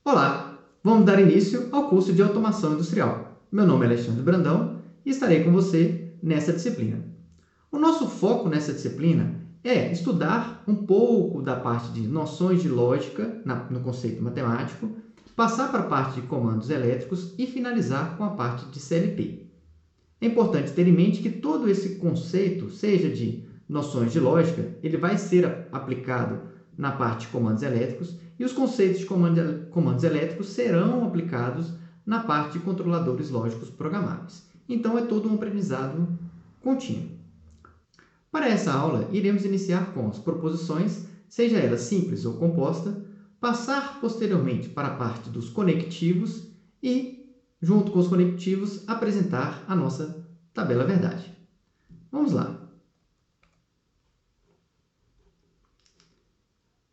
Olá, vamos dar início ao curso de Automação Industrial. Meu nome é Alexandre Brandão e estarei com você nessa disciplina. O nosso foco nessa disciplina é estudar um pouco da parte de noções de lógica no conceito matemático, passar para a parte de comandos elétricos e finalizar com a parte de CLP. É importante ter em mente que todo esse conceito, seja de noções de lógica, ele vai ser aplicado na parte de comandos elétricos e os conceitos de comandos elétricos serão aplicados na parte de controladores lógicos programáveis. Então, é todo um aprendizado contínuo. Para essa aula, iremos iniciar com as proposições, seja ela simples ou composta, passar posteriormente para a parte dos conectivos e, junto com os conectivos, apresentar a nossa tabela verdade. Vamos lá.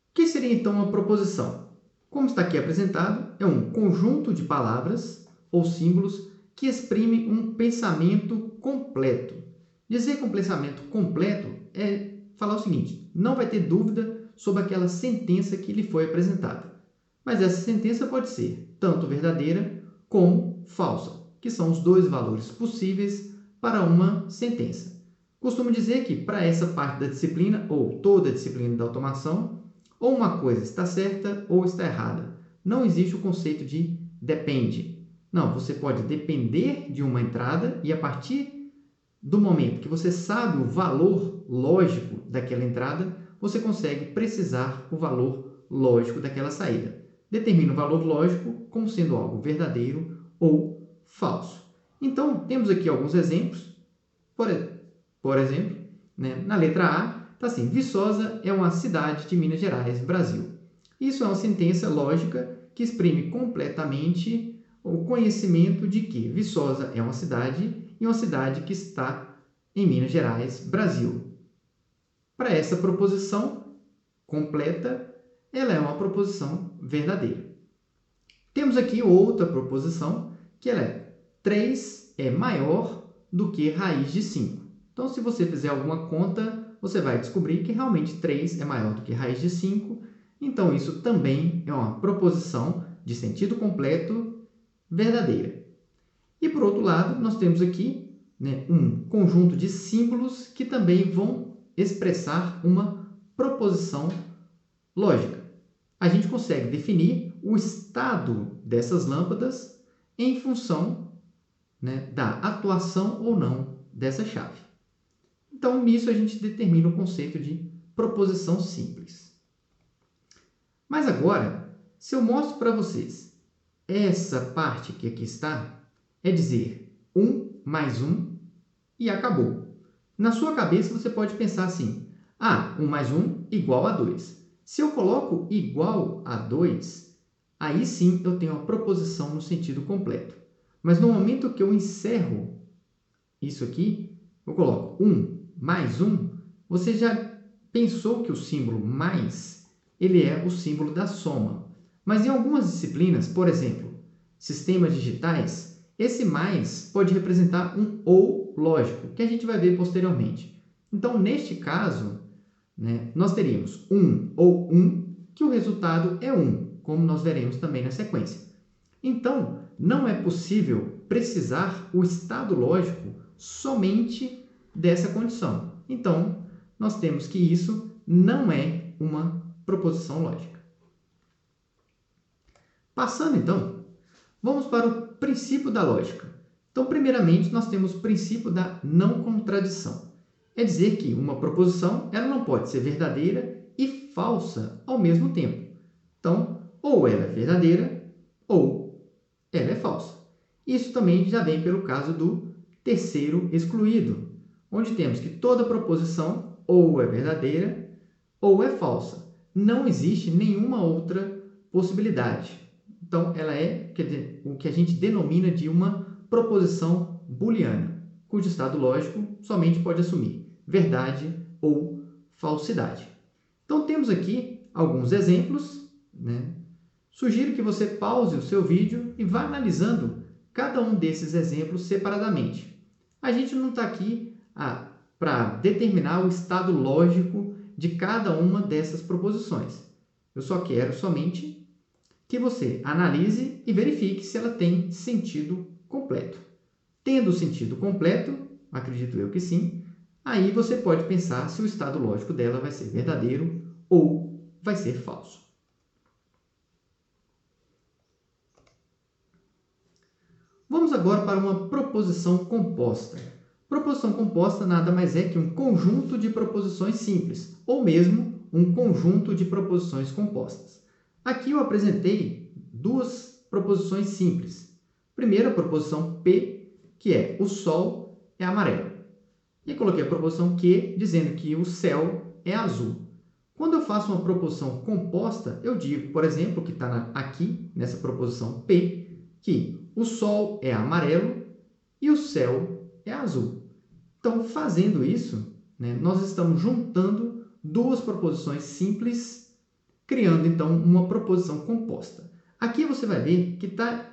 O que seria então uma proposição? Como está aqui apresentado, é um conjunto de palavras ou símbolos que exprime um pensamento completo. Dizer que um pensamento completo é falar o seguinte: não vai ter dúvida sobre aquela sentença que lhe foi apresentada. Mas essa sentença pode ser tanto verdadeira como falsa, que são os dois valores possíveis para uma sentença. Costumo dizer que para essa parte da disciplina, ou toda a disciplina da automação, ou uma coisa está certa ou está errada. Não existe o conceito de depende. Não, você pode depender de uma entrada e a partir do momento que você sabe o valor lógico daquela entrada, você consegue precisar o valor lógico daquela saída. Determina o valor lógico como sendo algo verdadeiro ou falso. Então, temos aqui alguns exemplos. Por exemplo, na letra A, está assim: Viçosa é uma cidade de Minas Gerais, Brasil. Isso é uma sentença lógica que exprime completamente o conhecimento de que Viçosa é uma cidade e uma cidade que está em Minas Gerais, Brasil. Para essa proposição completa, ela é uma proposição verdadeira. Temos aqui outra proposição, que ela é 3 é maior do que raiz de 5. Então, se você fizer alguma conta, você vai descobrir que realmente 3 é maior do que raiz de 5. Então, isso também é uma proposição de sentido completo verdadeira. E, por outro lado, nós temos aqui um conjunto de símbolos que também vão expressar uma proposição lógica. A gente consegue definir o estado dessas lâmpadas em função da atuação ou não dessa chave. Então, nisso a gente determina o conceito de proposição simples. Mas agora, se eu mostro para vocês essa parte que aqui está, é dizer 1 mais 1 e acabou. Na sua cabeça você pode pensar assim: 1 mais 1 igual a 2. Se eu coloco igual a 2, aí sim eu tenho a proposição no sentido completo. Mas no momento que eu encerro isso aqui, eu coloco 1 mais 1, você já pensou que o símbolo mais, ele é o símbolo da soma. Mas em algumas disciplinas, por exemplo, sistemas digitais, esse mais pode representar um ou lógico, que a gente vai ver posteriormente. Então, neste caso, nós teríamos 1 ou 1, que o resultado é 1, como nós veremos também na sequência. Então, não é possível precisar o estado lógico somente dessa condição. Então, nós temos que isso não é uma proposição lógica. Passando, então, vamos para o princípio da lógica. Então, primeiramente, nós temos o princípio da não contradição. É dizer que uma proposição ela não pode ser verdadeira e falsa ao mesmo tempo. Então, ou ela é verdadeira ou ela é falsa. Isso também já vem pelo caso do terceiro excluído, onde temos que toda proposição ou é verdadeira ou é falsa. Não existe nenhuma outra possibilidade. Então, ela é o que a gente denomina de uma proposição booleana, cujo estado lógico somente pode assumir verdade ou falsidade. Então, temos aqui alguns exemplos. Sugiro que você pause o seu vídeo e vá analisando cada um desses exemplos separadamente. A gente não está aqui para determinar o estado lógico de cada uma dessas proposições. Eu só quero somente que você analise e verifique se ela tem sentido completo. Tendo sentido completo, acredito eu que sim, aí você pode pensar se o estado lógico dela vai ser verdadeiro ou vai ser falso. Vamos agora para uma proposição composta. Proposição composta nada mais é que um conjunto de proposições simples, ou mesmo um conjunto de proposições compostas. Aqui eu apresentei duas proposições simples. Primeiro, a proposição P, que é o sol é amarelo. E coloquei a proposição Q, dizendo que o céu é azul. Quando eu faço uma proposição composta, eu digo, por exemplo, que está aqui, nessa proposição P, que o sol é amarelo e o céu é azul. Então, fazendo isso, nós estamos juntando duas proposições simples, criando, então, uma proposição composta. Aqui você vai ver que está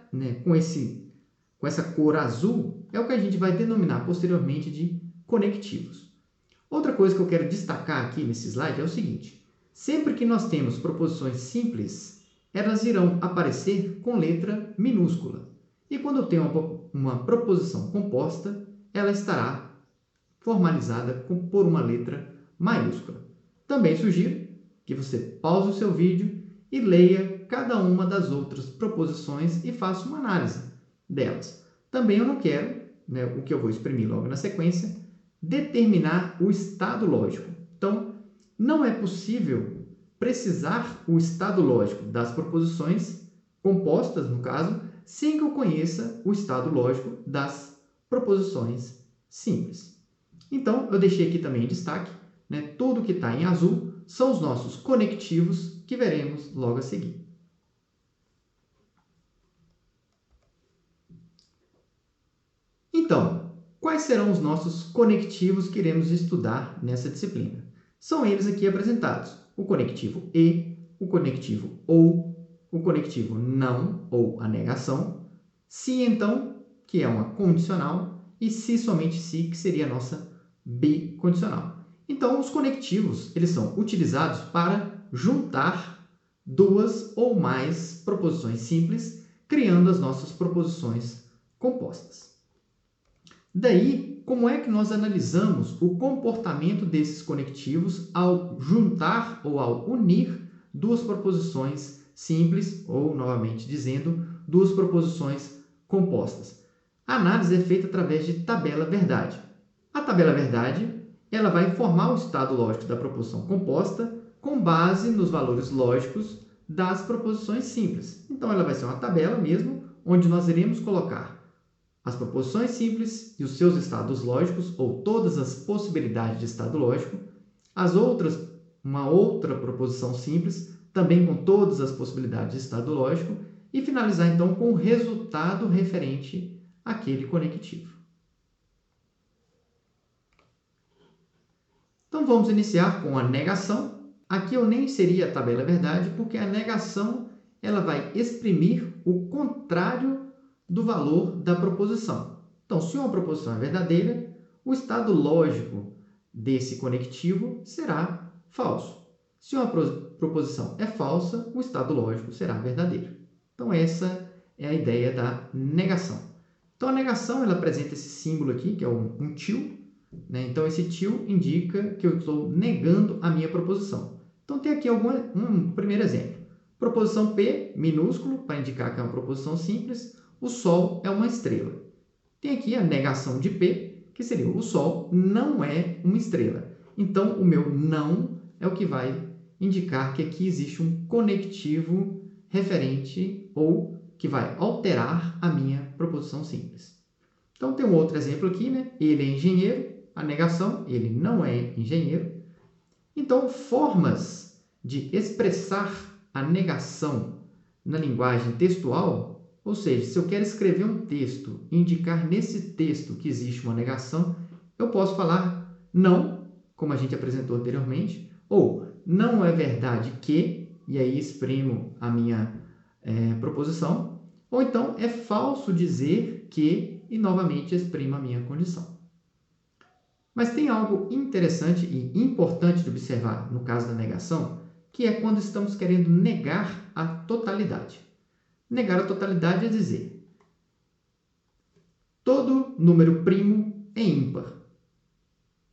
com essa cor azul, é o que a gente vai denominar posteriormente de conectivos. Outra coisa que eu quero destacar aqui nesse slide é o seguinte: sempre que nós temos proposições simples, elas irão aparecer com letra minúscula. E quando eu tenho uma proposição composta, ela estará formalizada por uma letra maiúscula. Também sugiro que você pause o seu vídeo e leia cada uma das outras proposições e faça uma análise delas. Também eu não quero, o que eu vou exprimir logo na sequência, determinar o estado lógico. Então, não é possível precisar o estado lógico das proposições compostas, no caso, sem que eu conheça o estado lógico das proposições simples. Então, eu deixei aqui também em destaque, tudo que está em azul são os nossos conectivos que veremos logo a seguir. Então, quais serão os nossos conectivos que iremos estudar nessa disciplina? São eles aqui apresentados: o conectivo e, o conectivo ou, o conectivo não ou a negação, se então, que é uma condicional, e se somente se, que seria a nossa bicondicional. Então, os conectivos, eles são utilizados para juntar duas ou mais proposições simples, criando as nossas proposições compostas. Daí, como é que nós analisamos o comportamento desses conectivos ao juntar ou ao unir duas proposições simples, ou, novamente dizendo, duas proposições compostas? A análise é feita através de tabela verdade. A tabela verdade, ela vai informar o estado lógico da proposição composta com base nos valores lógicos das proposições simples. Então, ela vai ser uma tabela mesmo, onde nós iremos colocar as proposições simples e os seus estados lógicos, ou todas as possibilidades de estado lógico, uma outra proposição simples, também com todas as possibilidades de estado lógico, e finalizar então com o resultado referente àquele conectivo. Então vamos iniciar com a negação. Aqui eu nem inseria a tabela verdade, porque a negação ela vai exprimir o contrário do valor da proposição. Então, se uma proposição é verdadeira, o estado lógico desse conectivo será falso. Se uma proposição é falsa, o estado lógico será verdadeiro. Então, essa é a ideia da negação. Então, a negação ela apresenta esse símbolo aqui, que é um til. Então, esse til indica que eu estou negando a minha proposição. Então, tem aqui um primeiro exemplo. Proposição P, minúsculo, para indicar que é uma proposição simples. O Sol é uma estrela. Tem aqui a negação de P, que seria o Sol não é uma estrela. Então, o meu não é o que vai indicar que aqui existe um conectivo referente ou que vai alterar a minha proposição simples. Então, tem um outro exemplo aqui, Ele é engenheiro. A negação, ele não é engenheiro. Então, formas de expressar a negação na linguagem textual. Ou seja, se eu quero escrever um texto e indicar nesse texto que existe uma negação, eu posso falar não, como a gente apresentou anteriormente, ou não é verdade que, e aí exprimo a minha proposição, ou então é falso dizer que, e novamente exprimo a minha condição. Mas tem algo interessante e importante de observar no caso da negação, que é quando estamos querendo negar a totalidade. Negar a totalidade é dizer: todo número primo é ímpar.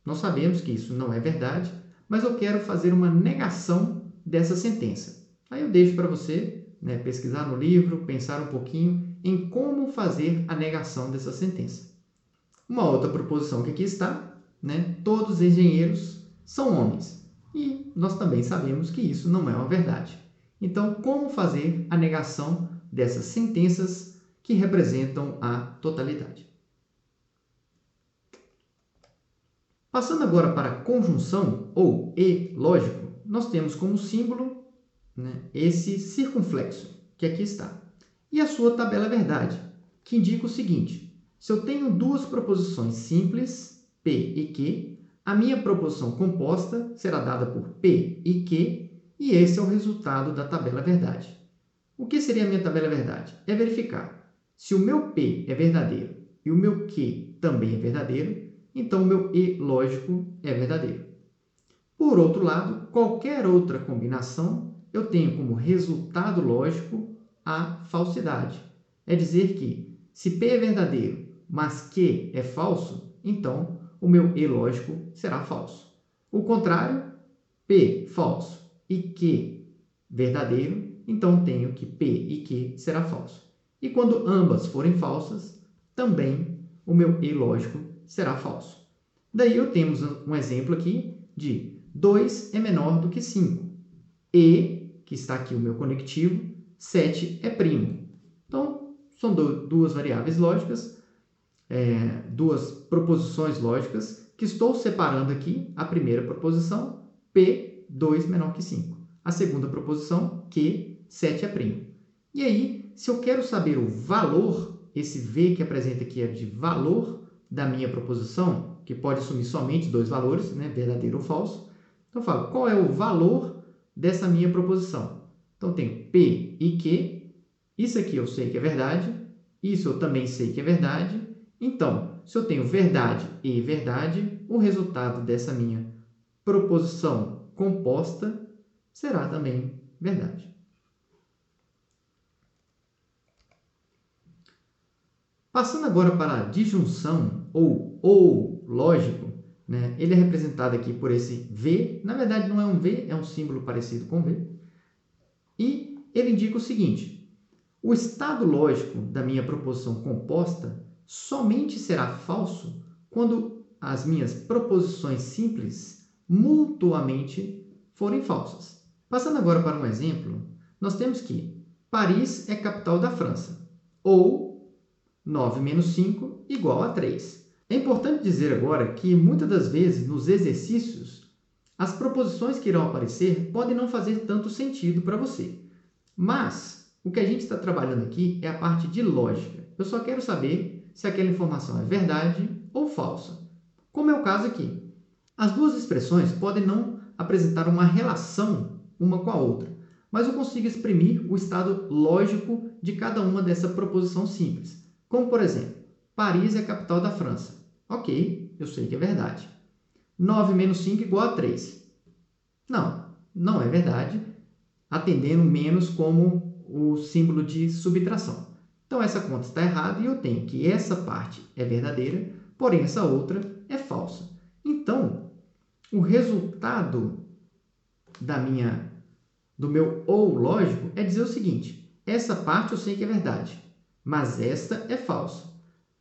Nós sabemos que isso não é verdade, mas eu quero fazer uma negação dessa sentença. Aí eu deixo para você, pesquisar no livro, pensar um pouquinho em como fazer a negação dessa sentença. Uma outra proposição que aqui está, todos os engenheiros são homens. E nós também sabemos que isso não é uma verdade. Então, como fazer a negação dessas sentenças que representam a totalidade? Passando agora para a conjunção, ou e lógico, nós temos como símbolo esse circunflexo, que aqui está. E a sua tabela verdade, que indica o seguinte: se eu tenho duas proposições simples, P e Q, a minha proposição composta será dada por P e Q, e esse é o resultado da tabela verdade. O que seria a minha tabela verdade? É verificar se o meu P é verdadeiro e o meu Q também é verdadeiro, então o meu E lógico é verdadeiro. Por outro lado, qualquer outra combinação, eu tenho como resultado lógico a falsidade. É dizer que, se P é verdadeiro, mas Q é falso, então o meu E lógico será falso. O contrário, P falso e Q verdadeiro, então tenho que P e Q será falso. E quando ambas forem falsas, também o meu E lógico será falso. Daí eu temos um exemplo aqui de 2 é menor do que 5. E, que está aqui o meu conectivo, 7 é primo. Então, são duas variáveis lógicas, duas proposições lógicas, que estou separando aqui a primeira proposição, P, 2 menor que 5. A segunda proposição, Q, 7 é primo. E aí, se eu quero saber o valor, esse V que apresenta aqui é de valor da minha proposição, que pode assumir somente dois valores, verdadeiro ou falso. Então, eu falo, qual é o valor dessa minha proposição? Então, tenho P e Q. Isso aqui eu sei que é verdade. Isso eu também sei que é verdade. Então, se eu tenho verdade e verdade, o resultado dessa minha proposição composta será também verdade. Passando agora para a disjunção, ou lógico, ele é representado aqui por esse V. Na verdade, não é um V, é um símbolo parecido com V. E ele indica o seguinte: o estado lógico da minha proposição composta somente será falso quando as minhas proposições simples mutuamente forem falsas. Passando agora para um exemplo, nós temos que Paris é capital da França, ou 9 menos 5 igual a 3. É importante dizer agora que muitas das vezes nos exercícios as proposições que irão aparecer podem não fazer tanto sentido para você. Mas o que a gente está trabalhando aqui é a parte de lógica. Eu só quero saber se aquela informação é verdade ou falsa. Como é o caso aqui. As duas expressões podem não apresentar uma relação uma com a outra, mas eu consigo exprimir o estado lógico de cada uma dessa proposição simples. Como, por exemplo, Paris é a capital da França. Ok, eu sei que é verdade. 9 menos 5 igual a 3. Não é verdade, atendendo menos como o símbolo de subtração. Então, essa conta está errada e eu tenho que essa parte é verdadeira, porém essa outra é falsa. Então, o resultado do meu ou lógico é dizer o seguinte: essa parte eu sei que é verdade, mas esta é falsa.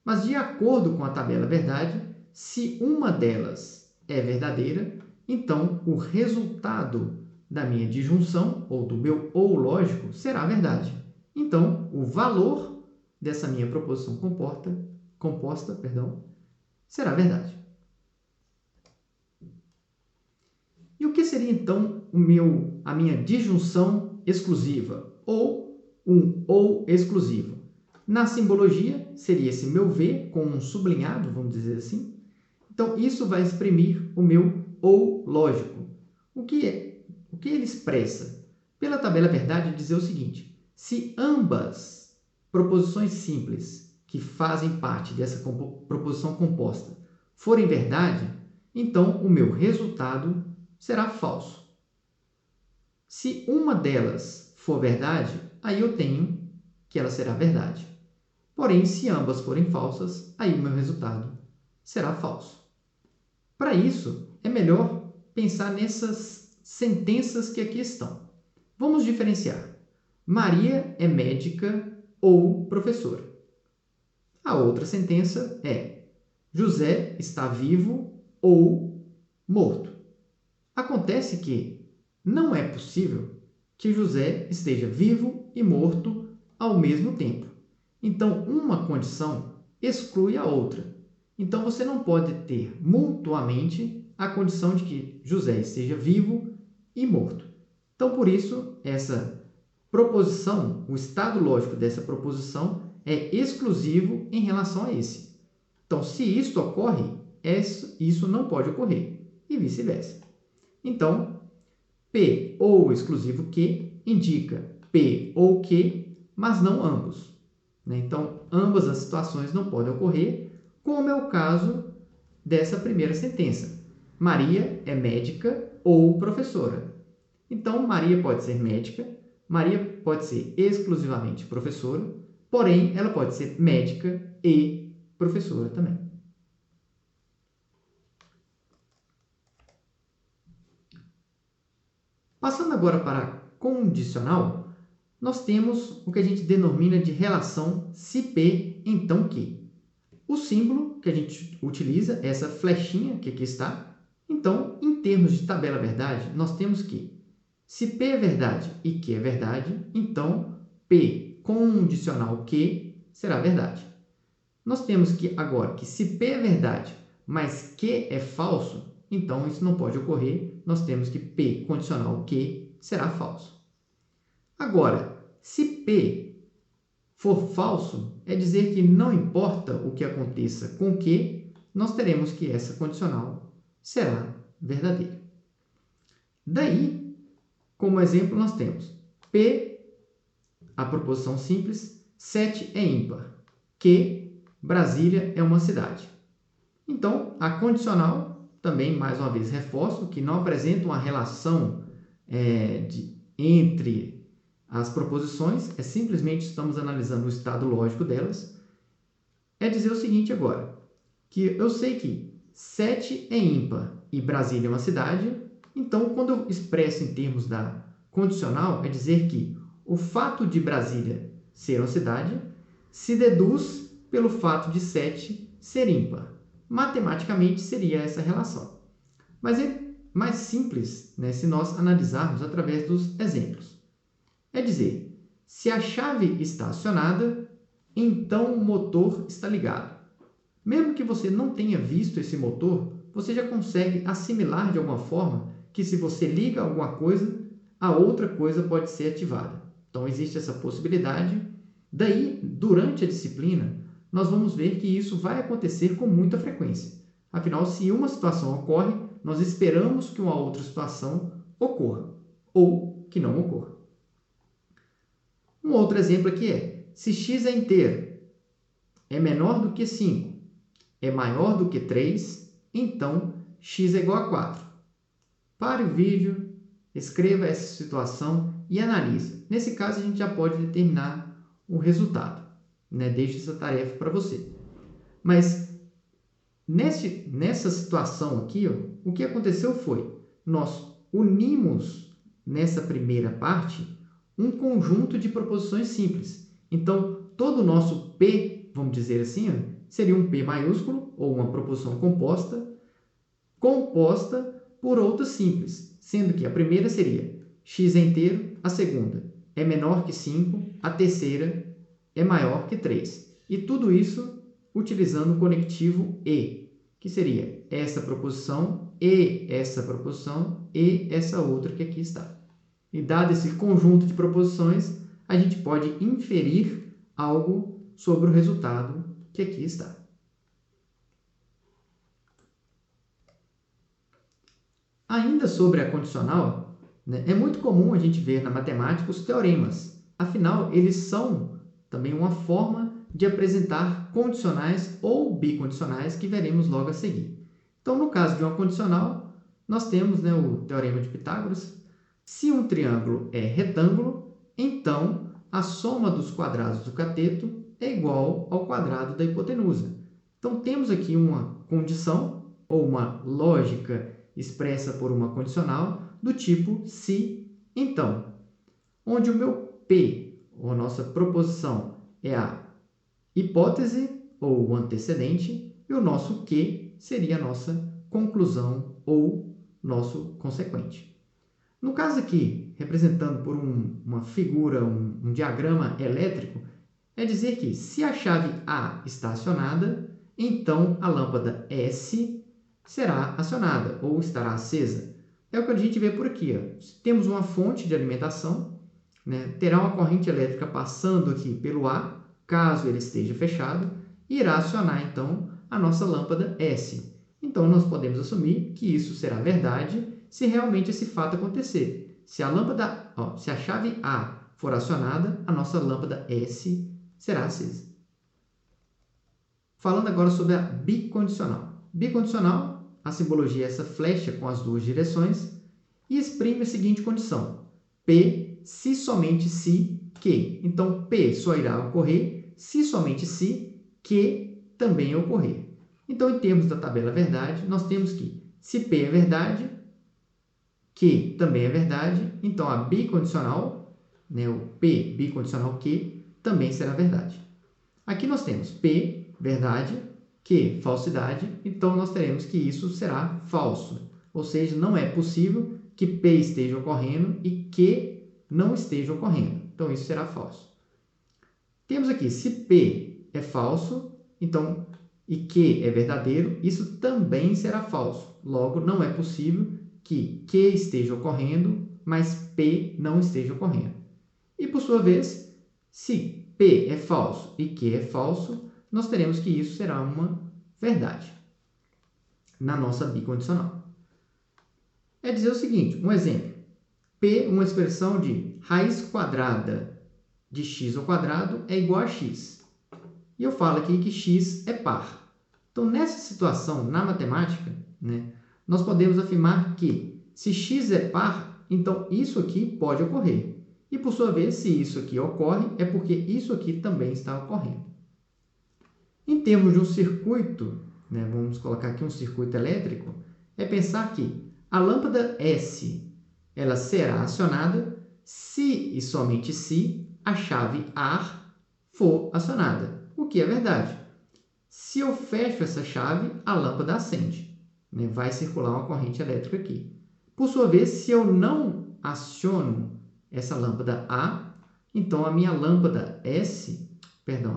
Mas de acordo com a tabela verdade, se uma delas é verdadeira, então o resultado da minha disjunção, ou do meu ou lógico, será verdade. Então, o valor dessa minha proposição composta, será verdade. E o que seria, então, a minha disjunção exclusiva, ou um ou exclusivo? Na simbologia, seria esse meu V com um sublinhado, vamos dizer assim. Então, isso vai exprimir o meu ou lógico. O que ele expressa? Pela tabela verdade, dizer o seguinte: se ambas proposições simples que fazem parte dessa proposição composta forem verdade, então o meu resultado será falso. Se uma delas for verdade, aí eu tenho que ela será verdade. Porém, se ambas forem falsas, aí o meu resultado será falso. Para isso, é melhor pensar nessas sentenças que aqui estão. Vamos diferenciar. Maria é médica ou professora. A outra sentença é: José está vivo ou morto. Acontece que não é possível que José esteja vivo e morto ao mesmo tempo. Então, uma condição exclui a outra. Então, você não pode ter mutuamente a condição de que José esteja vivo e morto. Então, por isso, essa proposição, o estado lógico dessa proposição é exclusivo em relação a esse. Então, se isto ocorre, isso não pode ocorrer, e vice-versa. Então, P ou exclusivo que indica P ou que, mas não ambos. Então, ambas as situações não podem ocorrer, como é o caso dessa primeira sentença. Maria é médica ou professora. Então, Maria pode ser médica, Maria pode ser exclusivamente professora, porém, ela pode ser médica e professora também. Passando agora para condicional, nós temos o que a gente denomina de relação se P, então que. O símbolo que a gente utiliza é essa flechinha que aqui está. Então, em termos de tabela verdade, nós temos que, se P é verdade e Q é verdade, então P condicional Q será verdade. Nós temos que agora que se P é verdade, mas Q é falso, então isso não pode ocorrer. Nós temos que P condicional Q será falso. Agora, se P for falso, é dizer que não importa o que aconteça com Q, nós teremos que essa condicional será verdadeira. Daí, como exemplo, nós temos P, a proposição simples, 7 é ímpar, Q, Brasília é uma cidade. Então, a condicional, também, mais uma vez, reforço que não apresenta uma relação entre as proposições, é simplesmente estamos analisando o estado lógico delas. É dizer o seguinte agora, que eu sei que 7 é ímpar e Brasília é uma cidade, então quando eu expresso em termos da condicional, é dizer que o fato de Brasília ser uma cidade se deduz pelo fato de 7 ser ímpar. Matematicamente seria essa relação. Mas é mais simples, né, se nós analisarmos através dos exemplos. É dizer, se a chave está acionada, então o motor está ligado. Mesmo que você não tenha visto esse motor, você já consegue assimilar de alguma forma que se você liga alguma coisa, a outra coisa pode ser ativada. Então existe essa possibilidade. Daí, durante a disciplina, nós vamos ver que isso vai acontecer com muita frequência. Afinal, se uma situação ocorre, nós esperamos que uma outra situação ocorra, ou que não ocorra. Um outro exemplo aqui é, se x é inteiro, é menor do que 5, é maior do que 3, então x é igual a 4. Pare o vídeo, escreva essa situação e analise. Nesse caso, a gente já pode determinar o resultado. Deixo essa tarefa para você. Mas, nessa situação aqui, o que aconteceu foi, nós unimos nessa primeira parte um conjunto de proposições simples. Então, todo o nosso P, vamos dizer assim, seria um P maiúsculo, ou uma proposição composta por outras simples, sendo que a primeira seria x é inteiro, a segunda é menor que 5, a terceira é maior que 3. E tudo isso utilizando o conectivo e, que seria essa proposição e essa outra que aqui está. E dado esse conjunto de proposições, a gente pode inferir algo sobre o resultado que aqui está. Ainda sobre a condicional, é muito comum a gente ver na matemática os teoremas. Afinal, eles são também uma forma de apresentar condicionais ou bicondicionais que veremos logo a seguir. Então, no caso de uma condicional, nós temos o teorema de Pitágoras. Se um triângulo é retângulo, então a soma dos quadrados do cateto é igual ao quadrado da hipotenusa. Então, temos aqui uma condição ou uma lógica expressa por uma condicional do tipo se, então, onde o meu P, ou a nossa proposição, é a hipótese ou o antecedente, e o nosso Q seria a nossa conclusão ou nosso consequente. No caso aqui, representando por uma figura, um diagrama elétrico, é dizer que se a chave A está acionada, então a lâmpada S será acionada ou estará acesa. É o que a gente vê por aqui. Ó. Temos uma fonte de alimentação, né? Terá uma corrente elétrica passando aqui pelo A, caso ele esteja fechado, e irá acionar então a nossa lâmpada S. Então, nós podemos assumir que isso será verdade se realmente esse fato acontecer. Se a chave A for acionada, a nossa lâmpada S será acesa. Falando agora sobre a bicondicional. Bicondicional, a simbologia é essa flecha com as duas direções e exprime a seguinte condição: P, se somente se, que. Então, P só irá ocorrer se somente se, que também ocorrer. Então, em termos da tabela verdade, nós temos que, se P é verdade, que também é verdade, então a bicondicional, né, o P bicondicional que, também será verdade. Aqui nós temos P, verdade, que, falsidade, então nós teremos que isso será falso. Ou seja, não é possível que P esteja ocorrendo e que não esteja ocorrendo. Então, isso será falso. Temos aqui, se P é falso, então, e que é verdadeiro, isso também será falso. Logo, não é possível que esteja ocorrendo, mas P não esteja ocorrendo. E, por sua vez, se P é falso e que é falso, nós teremos que isso será uma verdade na nossa bicondicional. É dizer o seguinte, um exemplo. P, uma expressão de raiz quadrada de x ao quadrado é igual a x. E eu falo aqui que x é par. Então, nessa situação, na matemática, né, nós podemos afirmar que se x é par, então isso aqui pode ocorrer. E, por sua vez, se isso aqui ocorre, é porque isso aqui também está ocorrendo. Em termos de um circuito, né, vamos colocar aqui um circuito elétrico, é pensar que a lâmpada S ela será acionada se e somente se a chave A for acionada, o que é verdade. Se eu fecho essa chave, a lâmpada acende, né? Vai circular uma corrente elétrica aqui. Por sua vez, se eu não aciono essa lâmpada A, então a minha lâmpada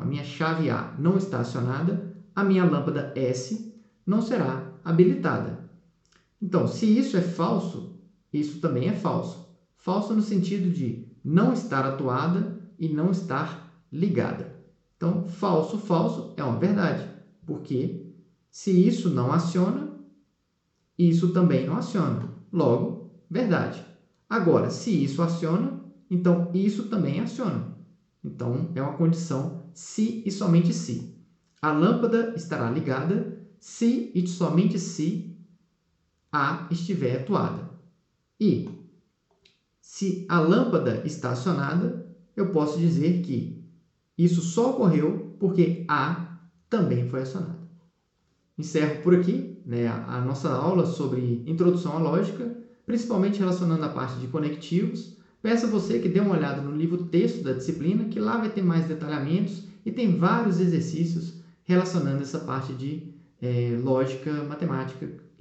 a minha chave A não está acionada, a minha lâmpada S não será habilitada. Então, se isso é falso, isso também é falso. Falso no sentido de não estar atuada e não estar ligada. Então, falso, falso é uma verdade, porque se isso não aciona, isso também não aciona. Logo, verdade. Agora, se isso aciona, então isso também aciona. Então, é uma condição se e somente se. A lâmpada estará ligada se e somente se A estiver atuada. E, se a lâmpada está acionada, eu posso dizer que isso só ocorreu porque A também foi acionada. Encerro por aqui, né, a nossa aula sobre introdução à lógica, principalmente relacionando a parte de conectivos. Peço a você que dê uma olhada no livro texto da disciplina, que lá vai ter mais detalhamentos e tem vários exercícios relacionando essa parte de lógica matemática